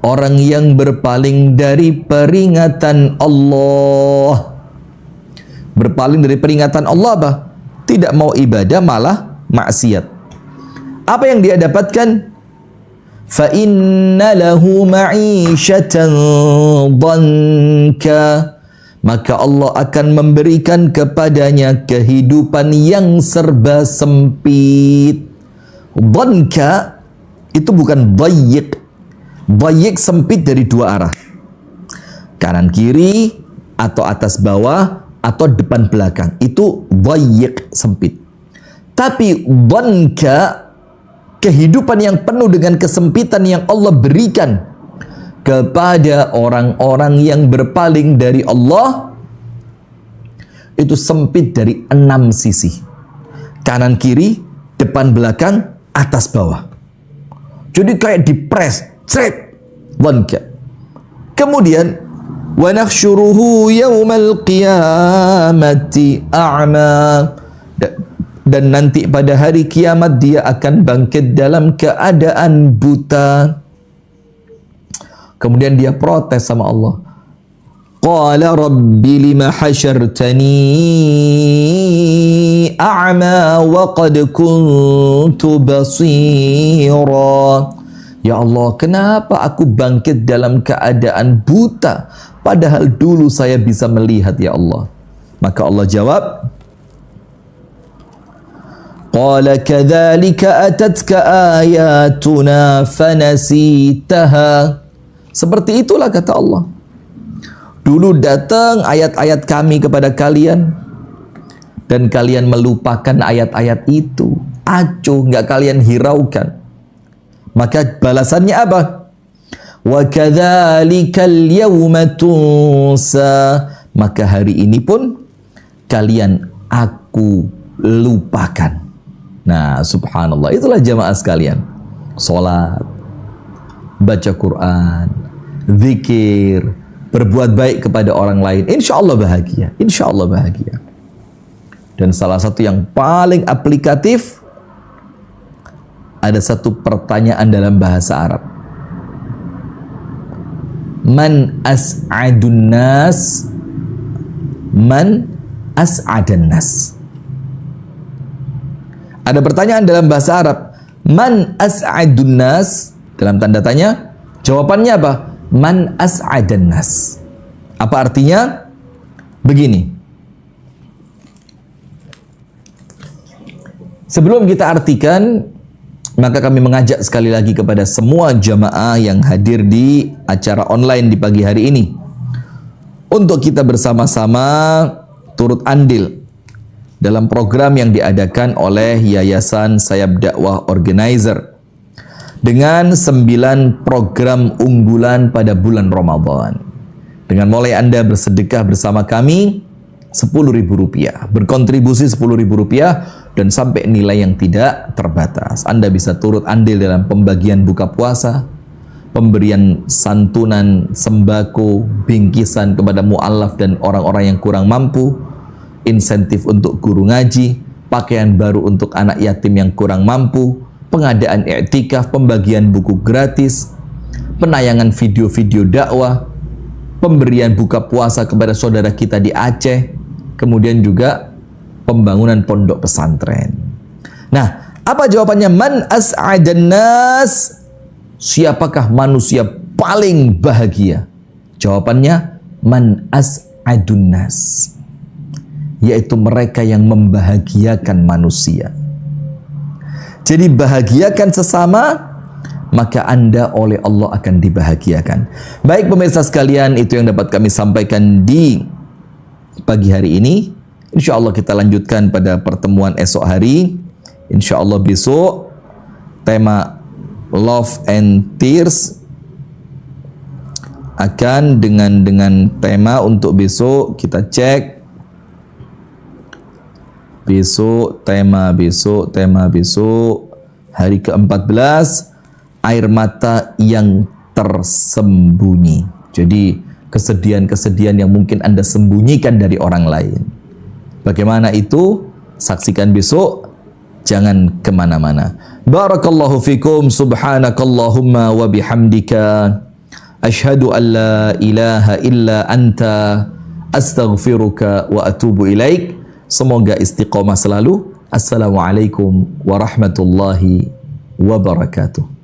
orang yang berpaling dari peringatan Allah. Berpaling dari peringatan Allah apa? Tidak mau ibadah, malah maksiat. Apa yang dia dapatkan? Fa inna lahu ma'isyatan dhanka, maka Allah akan memberikan kepadanya kehidupan yang serba sempit. Dhanka itu bukan dayyiq. Dayyiq sempit dari dua arah, kanan kiri atau atas bawah atau depan belakang, itu dayyiq sempit. Tapi dhanka, kehidupan yang penuh dengan kesempitan yang Allah berikan kepada orang-orang yang berpaling dari Allah, itu sempit dari 6 sisi, kanan kiri, depan belakang, atas bawah. Jadi kayak dipres, cret, dhanka. Kemudian wa nahsyuruhu yaumal qiyamati a'ma, dan nanti pada hari kiamat dia akan bangkit dalam keadaan buta. Kemudian dia protes sama Allah. Qala rabbi lima hasyartani a'ma wa qad kuntu basira. Ya Allah, kenapa aku bangkit dalam keadaan buta, padahal dulu saya bisa melihat ya Allah? Maka Allah jawab, Qala kadzalika atatka ayatuna fanasitaha. Seperti itulah kata Allah. Dulu datang ayat-ayat kami kepada kalian, dan kalian melupakan ayat-ayat itu, acuh, nggak kalian hiraukan, maka balasannya apa? Wa kadzalikal yawma tunsa, maka hari ini pun kalian aku lupakan. Nah, subhanallah, itulah jamaah sekalian. Salat, baca Quran, zikir, berbuat baik kepada orang lain, insya Allah bahagia, insya Allah bahagia. Dan salah satu yang paling aplikatif, ada satu pertanyaan dalam bahasa Arab. Man as'adun nas? Man as'adan nas? Ada pertanyaan dalam bahasa Arab. Man as'adun nas? Dalam tanda tanya. Jawabannya apa? Man as'adan nas. Apa artinya? Begini. Sebelum kita artikan, maka kami mengajak sekali lagi kepada semua jamaah yang hadir di acara online di pagi hari ini, untuk kita bersama-sama turut andil dalam program yang diadakan oleh Yayasan Sayap Dakwah Organizer dengan 9 program unggulan pada bulan Ramadan. Dengan mulai Anda bersedekah bersama kami Rp10.000, berkontribusi Rp10.000, dan sampai nilai yang tidak terbatas. Anda bisa turut andil dalam pembagian buka puasa, pemberian santunan sembako, bingkisan kepada mu'alaf dan orang-orang yang kurang mampu, insentif untuk guru ngaji, pakaian baru untuk anak yatim yang kurang mampu, pengadaan i'tikaf, pembagian buku gratis, penayangan video-video dakwah, pemberian buka puasa kepada saudara kita di Aceh, kemudian juga pembangunan pondok pesantren. Nah, apa jawabannya? Man as'adan nas? Siapakah manusia paling bahagia? Jawabannya man as'adun nas, yaitu mereka yang membahagiakan manusia. Jadi bahagiakan sesama, maka Anda oleh Allah akan dibahagiakan. Baik pemirsa sekalian, itu yang dapat kami sampaikan di pagi hari ini. Insya Allah kita lanjutkan pada pertemuan esok hari. Insya Allah besok tema Love and Tears akan dengan tema untuk besok kita cek. Tema besok hari ke-14, air mata yang tersembunyi. Jadi kesedihan-kesedihan yang mungkin Anda sembunyikan dari orang lain. Bagaimana itu? Saksikan besok. Jangan kemana-mana. Barakallahu fikum. Subhanakallahumma wa bihamdika. Ashhadu an la ilaha illa anta. Astaghfiruka wa atubu ilaik. Semoga istiqomah selalu. Assalamualaikum warahmatullahi wabarakatuh.